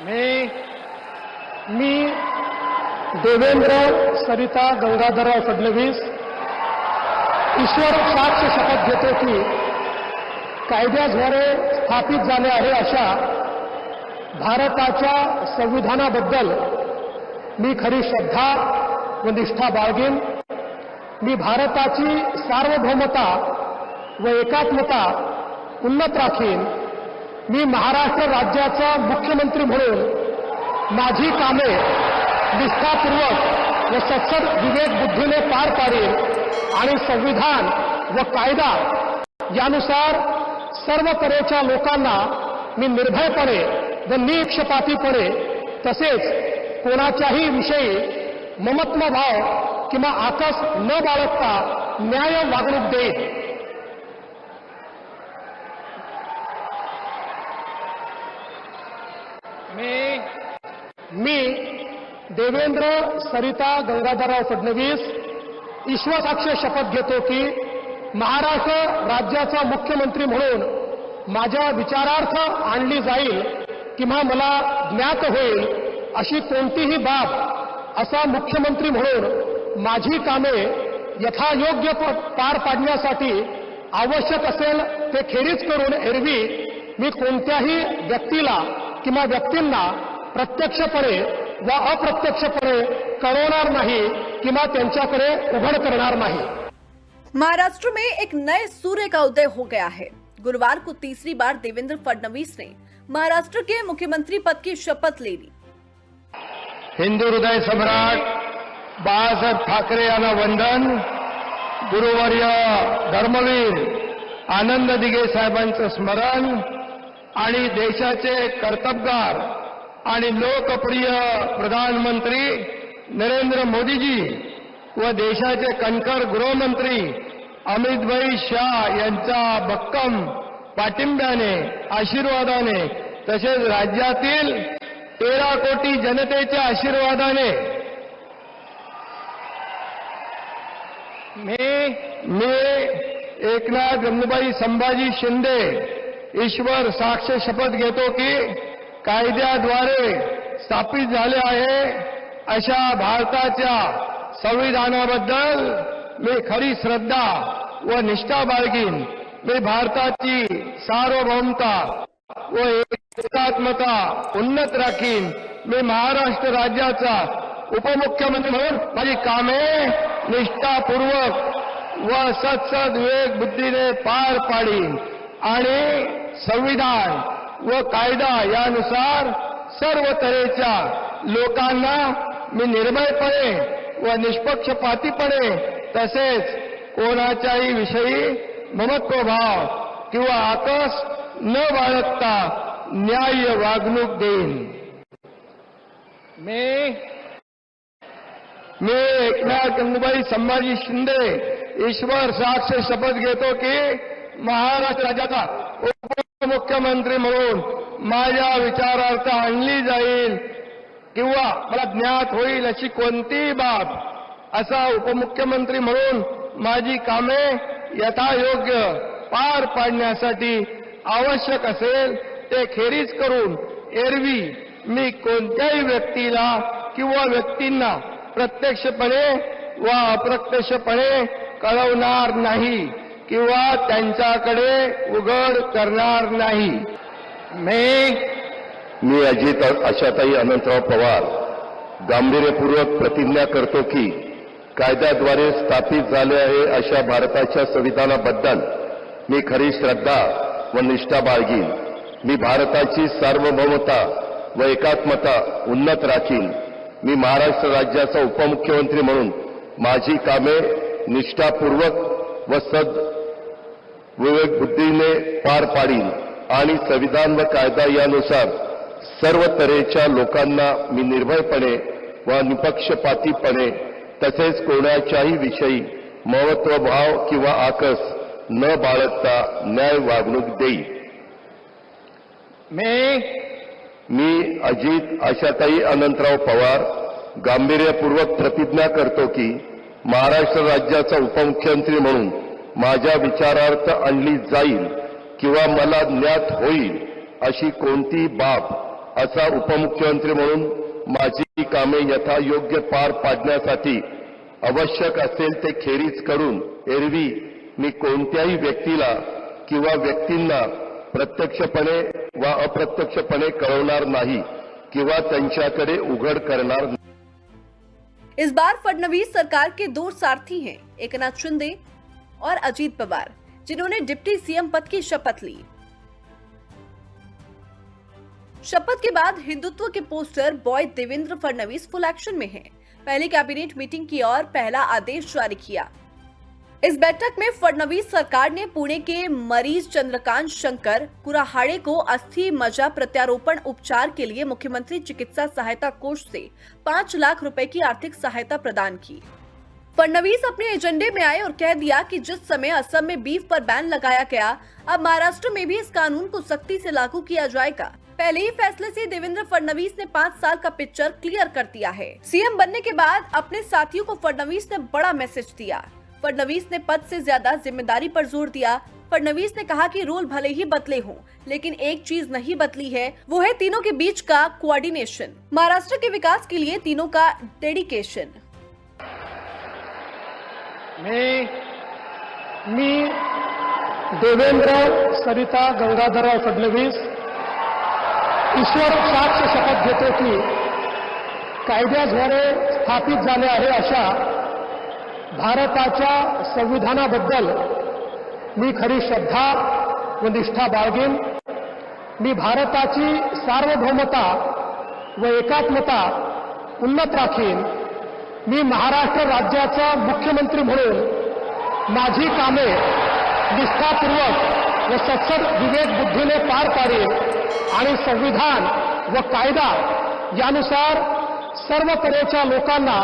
मी देवेंद्र सरिता गंगाधरराव फडणवीस ईश्वर साक्ष शपथ घेतो की कायद्याद्वारे स्थापित झाले आहे अशा भारताच्या संविधानाबद्दल मी खरी श्रद्धा व निष्ठा बाळगेन। मी भारताची सार्वभौमता व एकात्मता उन्नत राखीन। मी महाराष्ट्र राज्याचा मुख्यमंत्री म्हणून माझी कामे निष्ठापूर्वक व सत्सद विवेक बुद्धीने पार पाडेन आणि संविधान व कायदा यानुसार सर्व तऱ्हेच्या लोकांना मी निर्भयपणे व निपक्षपातीपणे तसेच कोणाच्याही विषयी ममत्व भाव किंवा आकस न बाळगता न्याय वागणूक देईन। मी देवेंद्र सरिता गंगाधरराव फडणवीस ईश्वरसाक्ष शपथ घेतो की महाराष्ट्र राज्याचा मुख्यमंत्री म्हणून माझ्या विचारार्थ आणली जाईल किंवा मला ज्ञात होईल अशी कोणतीही बाब असा मुख्यमंत्री म्हणून माझी कामे यथायोग्य पार पाडण्यासाठी आवश्यक असेल ते खेरीज करून एरवी मी कोणत्याही व्यक्तीला किंवा व्यक्तींना प्रत्यक्षपणे व अप्रत्यक्षपणे कळवणार नाही किंवा त्यांच्याकडे उघड करणार नहीं। महाराष्ट्र में एक नए सूर्य का उदय हो गया है। गुरुवार को तीसरी बार देवेंद्र फडणवीस ने महाराष्ट्र के मुख्यमंत्री पद की शपथ ले ली। हिंदू हृदय सम्राट बाळासाहेब ठाकरे यांना वंदन। गुरुवर्य धर्मवीर आनंद दिघे साहेबांचं स्मरण आणि देशाचे कर्तबगार आणि लोकप्रिय प्रधानमंत्री नरेंद्र मोदीजी व देशाचे कणखर गृहमंत्री अमित शाह यांच्या भक्कम पाठिंब्याने आशीर्वादाने तसेच राज्यातील 13 कोटी जनतेच्या आशीर्वादाने मी एकनाथ गंगूबाई संभाजी शिंदे ईश्वर साक्ष शपथ घेतो की कायद्याद्वारे स्थापित झाले आहे अशा भारताच्या संविधानाबद्दल मी खरी श्रद्धा व निष्ठा बाळगीन। मी भारताची सार्वभौमता व एकात्मता उन्नत राखीन। मी महाराष्ट्र राज्याचा उपमुख्यमंत्री म्हणून माझी कामे निष्ठापूर्वक व सत्सद विवेक बुद्धीने पार पाडीन आणि संविधान व कायदा यानुसार सर्व तऱ्हेच्या लोकांना मी निर्भयपणे व निष्पक्षपातीपणे तसेच कोणाच्याही विषयी ममत्व भाव किंवा आकस न बाळगता न्याय वागणूक देईन। मी एकनाथ गंगूबाई संभाजी शिंदे ईश्वर साक्ष शपथ घेतो की महाराष्ट्र राज्याचा उपमुख्यमंत्री म्हणून माझ्या विचारार्थ आणली जाईल किंवा मला ज्ञात होईल अशी कोणतीही बाब असा उपमुख्यमंत्री म्हणून माझी कामे यथायोग्य पार पाडण्यासाठी आवश्यक असेल ते खेरीज करून एरवी मी कोणत्याही व्यक्तीला किंवा व्यक्तींना प्रत्यक्षपणे व अप्रत्यक्षपणे कळवणार नाही किंवा त्यांच्याकडे उघड करणार नाही। मी अजित आशाताई अनंतराव पवार गांभीर्यपूर्वक प्रतिज्ञा करतो की कायद्याद्वारे स्थापित झाले आहे अशा भारताच्या संविधानाबद्दल मी खरी श्रद्धा व निष्ठा बाळगीन। मी भारताची सार्वभौमता व एकात्मता उन्नत राखीन। मी महाराष्ट्र राज्याचा उपमुख्यमंत्री म्हणून माझी कामे निष्ठापूर्वक व सद विवेक बुद्धीने पार पाडीन आणि संविधान व कायदा यानुसार सर्व तऱ्हेच्या लोकांना मी निर्भयपणे व निपक्षपातीपणे तसेच कोणाच्याही विषयी महत्वभाव किंवा आकस न बाळगता न्याय वागणूक देईन। मी अजित आशाताई अनंतराव पवार गांभीर्यपूर्वक प्रतिज्ञा करतो की महाराष्ट्र राज्याचा उपमुख्यमंत्री म्हणून माझ्या विचारार्थ आणली जाईल किंवा मला ज्ञात होईल अशी कोणतीही बाब असा उपमुख्यमंत्री म्हणून माझी कामे यथायोग्य पार पाडण्यासाठी आवश्यक असेल ते खेरीज करून एरवी मी कोणत्याही व्यक्तीला किंवा व्यक्तींना प्रत्यक्षपणे वा अप्रत्यक्षपणे कळवणार नाही किंवा त्यांच्याकडे उघड करणार नाही। इस बार फडणवीस सरकार के दो सारथी हैं, एकनाथ शिंदे और अजीत पवार, जिन्होंने डिप्टी सीएम पद की शपथ ली। शपथ के बाद हिंदुत्व के poster boy Devendra Fadnavis full action में हैं। पहली कैबिनेट मीटिंग की और पहला आदेश जारी किया। इस बैठक में फडणवीस सरकार ने पुणे के मरीज चंद्रकांत शंकर कुराहाड़े को अस्थि मज्जा प्रत्यारोपण उपचार के लिए मुख्यमंत्री चिकित्सा सहायता कोष से 5 लाख रुपए की आर्थिक सहायता प्रदान की। फडणवीस अपने एजेंडे में आए और कह दिया कि जिस समय असम में बीफ पर बैन लगाया गया, अब महाराष्ट्र में भी इस कानून को सख्ती से लागू किया जाएगा। पहले ही फैसले से देवेंद्र फडणवीस ने 5 साल का पिक्चर क्लियर कर दिया है। सीएम बनने के बाद अपने साथियों को फडणवीस ने बड़ा मैसेज दिया। फडणवीस ने पद से ज्यादा जिम्मेदारी पर जोर दिया। फडणवीस ने कहा कि रोल भले ही बदले हों, लेकिन एक चीज नहीं बदली है, वो है तीनों के बीच का कोऑर्डिनेशन, महाराष्ट्र के विकास के लिए तीनों का डेडिकेशन। मी देवेंद्र सरिता गंगाधरराव फडणवीस ईश्वर साक्ष शपथ घेतो की कायद्याद्वारे स्थापित झाले आहे अशा भारताच्या संविधानाबद्दल मी खरी श्रद्धा व निष्ठा बाळगेन। मी भारताची सार्वभौमता व एकात्मता उन्नत राखीन। मी महाराष्ट्र राज्याचा मुख्यमंत्री म्हणून माझी कामे निष्ठापूर्वक व सत्सद विवेक बुद्धीने पार पाडेन आणि संविधान व कायदा यानुसार सर्व तऱ्हेच्या लोकांना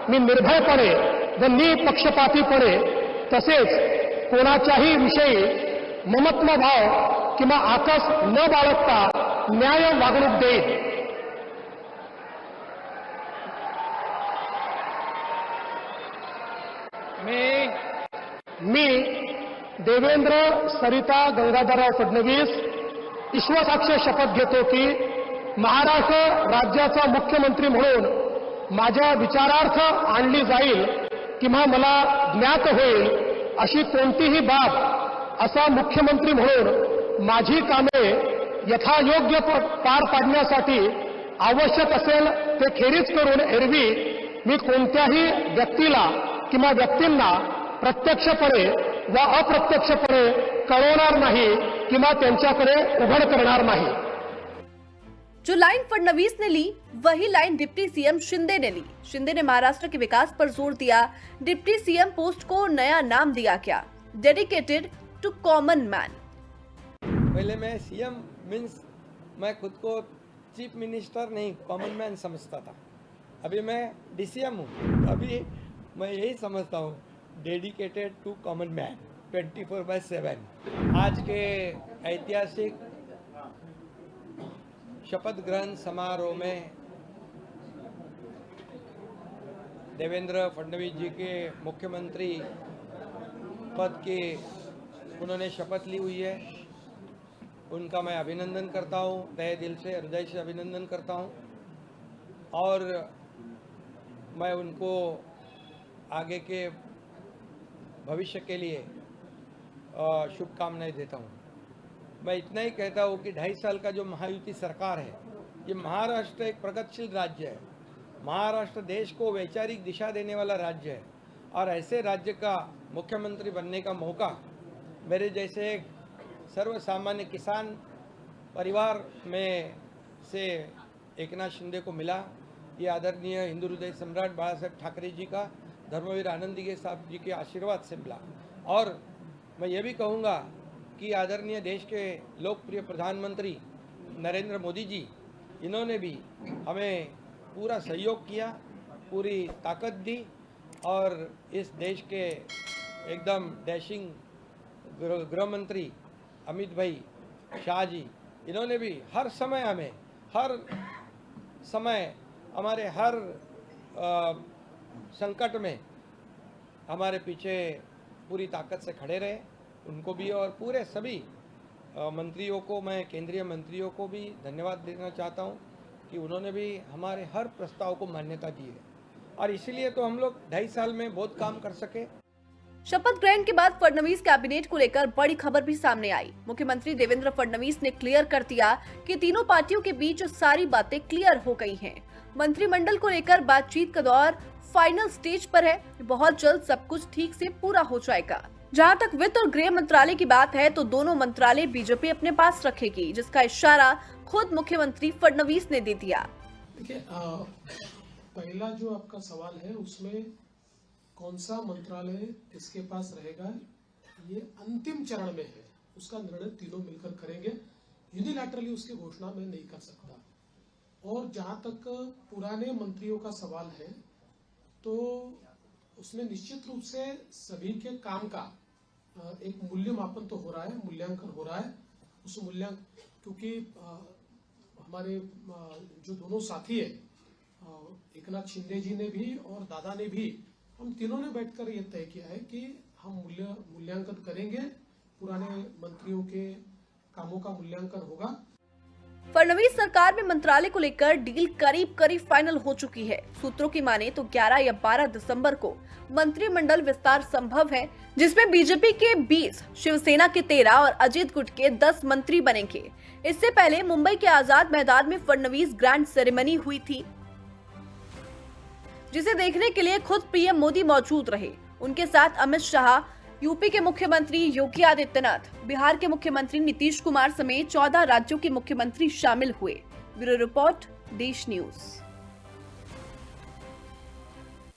मी निर्भयपणे व निपक्षपातीपणे तसेच कोणाच्याही विषयी ममत्व भाव किंवा आकस न बाळगता न्याय वागणूक देईन। मी देवेंद्र सरिता गंगाधरराव फडणवीस ईश्वरसाक्ष शपथ घेतो की महाराष्ट्र राज्याचा मुख्यमंत्री म्हणून माझ्या विचारार्थ आणली जाईल किंवा मला ज्ञात होईल अशी कोणतीही बाब असा मुख्यमंत्री म्हणून माझी कामे यथायोग्य पार पाडण्यासाठी आवश्यक असेल ते खेरीज करून एरवी मी कोणत्याही व्यक्तीला किंवा व्यक्तींना प्रत्यक्षपणे व अप्रत्यक्षपणे कळवणार नाही किंवा त्यांच्याकडे उघड करणार नाही। जो लाइन फडणवीस ने ली, वही लाइन डिप्टी सीएम शिंदे ने ली। शिंदे ने महाराष्ट्र के विकास पर जोर दिया। डिप्टी सीएम पोस्ट को नया नाम दिया गया, डेडिकेटेड टू कॉमन मैन। पहले मैं सीएम मीन्स मैं खुद को चीफ मिनिस्टर नहीं कॉमन मैन समझता था। अभी मैं डीसीएम हूँ, अभी मैं यही समझता हूँ डेडिकेटेड टू कॉमन मैन 24/7। आज के ऐतिहासिक शपथ ग्रहण समारोह में देवेंद्र फडणवीस जी के मुख्यमंत्री पद की उन्होंने शपथ ली हुई है। उनका मैं अभिनंदन करता हूँ, तहे दिल से हृदय से अभिनंदन करता हूँ और मैं उनको आगे के भविष्य के लिए शुभकामनाएं देता हूँ। मैं इतना ही कहता हूँ कि 2.5 साल का जो महायुति सरकार है, ये महाराष्ट्र एक प्रगतिशील राज्य है। महाराष्ट्र देश को वैचारिक दिशा देने वाला राज्य है और ऐसे राज्य का मुख्यमंत्री बनने का मौका मेरे जैसे एक सर्वसामान्य किसान परिवार में से एकनाथ शिंदे को मिला। ये आदरणीय हिंदू हृदय सम्राट बाला साहेब ठाकरे जी का, धर्मवीर आनंदी साहब जी के आशीर्वाद से मिला। और मैं ये भी कहूँगा कि आदरणीय देश के लोकप्रिय प्रधानमंत्री नरेंद्र मोदी जी, इन्होंने भी हमें पूरा सहयोग किया, पूरी ताकत दी और इस देश के एकदम डैशिंग गृह मंत्री अमित भाई शाह जी, इन्होंने भी हर समय हमारे हर संकट में हमारे पीछे पूरी ताकत से खड़े रहे। उनको भी और पूरे सभी मंत्रियों को, मैं केंद्रीय मंत्रियों को भी धन्यवाद देना चाहता हूं कि उन्होंने भी हमारे हर प्रस्ताव को मान्यता दी है और इसीलिए तो हम लोग 2.5 साल में बहुत काम कर सके। शपथ ग्रहण के बाद फडणवीस कैबिनेट को लेकर बड़ी खबर भी सामने आई। मुख्यमंत्री देवेंद्र फडणवीस ने क्लियर कर दिया कि तीनों पार्टियों के बीच सारी बातें क्लियर हो गई हैं। मंत्रिमंडल को लेकर बातचीत का दौर फाइनल स्टेज पर है। बहुत जल्द सब कुछ ठीक से पूरा हो जाएगा। जहां तक वित्त और गृह मंत्रालय की बात है तो दोनों मंत्रालय बीजेपी अपने पास रखेगी, जिसका इशारा खुद मुख्यमंत्री फडणवीस ने दे दिया। देखिए, पहला जो आपका सवाल है उसमें कौन सा मंत्रालय किसके पास रहेगा, ये अंतिम चरण में है। उसका निर्णय तीनों मिलकर करेंगे। यूनिलैटरली उसकी घोषणा मैं नहीं कर सकता। और जहां तक पुराने मंत्रियों का सवाल है तो उसमें निश्चित रूप से सभी के काम का एक मूल्यमापन तो हो रहा है, मूल्यांकन हो रहा है। उस मूल्यांकन क्योंकि हमारे जो दोनों साथी है, एकनाथ शिंदे जी ने भी और दादा ने भी, हम तीनों ने बैठकर ये तय किया है कि हम मूल्यांकन करेंगे। पुराने मंत्रियों के कामों का मूल्यांकन होगा। फडणवीस सरकार में मंत्रालय को लेकर डील करीब करीब फाइनल हो चुकी है। सूत्रों की माने तो 11 या 12 दिसंबर को मंत्रिमंडल विस्तार संभव है, जिसमें बीजेपी के 20, शिवसेना के 13 और अजीत गुट के 10 मंत्री बनेंगे। इससे पहले मुंबई के आजाद मैदान में फडणवीस ग्रैंड सेरेमनी हुई थी, जिसे देखने के लिए खुद पीएम मोदी मौजूद रहे। उनके साथ अमित शाह, यूपी के मुख्यमंत्री योगी आदित्यनाथ, बिहार के मुख्यमंत्री नीतीश कुमार समेत 14 राज्यों के मुख्यमंत्री शामिल हुए। ब्यूरो रिपोर्ट, देश न्यूज।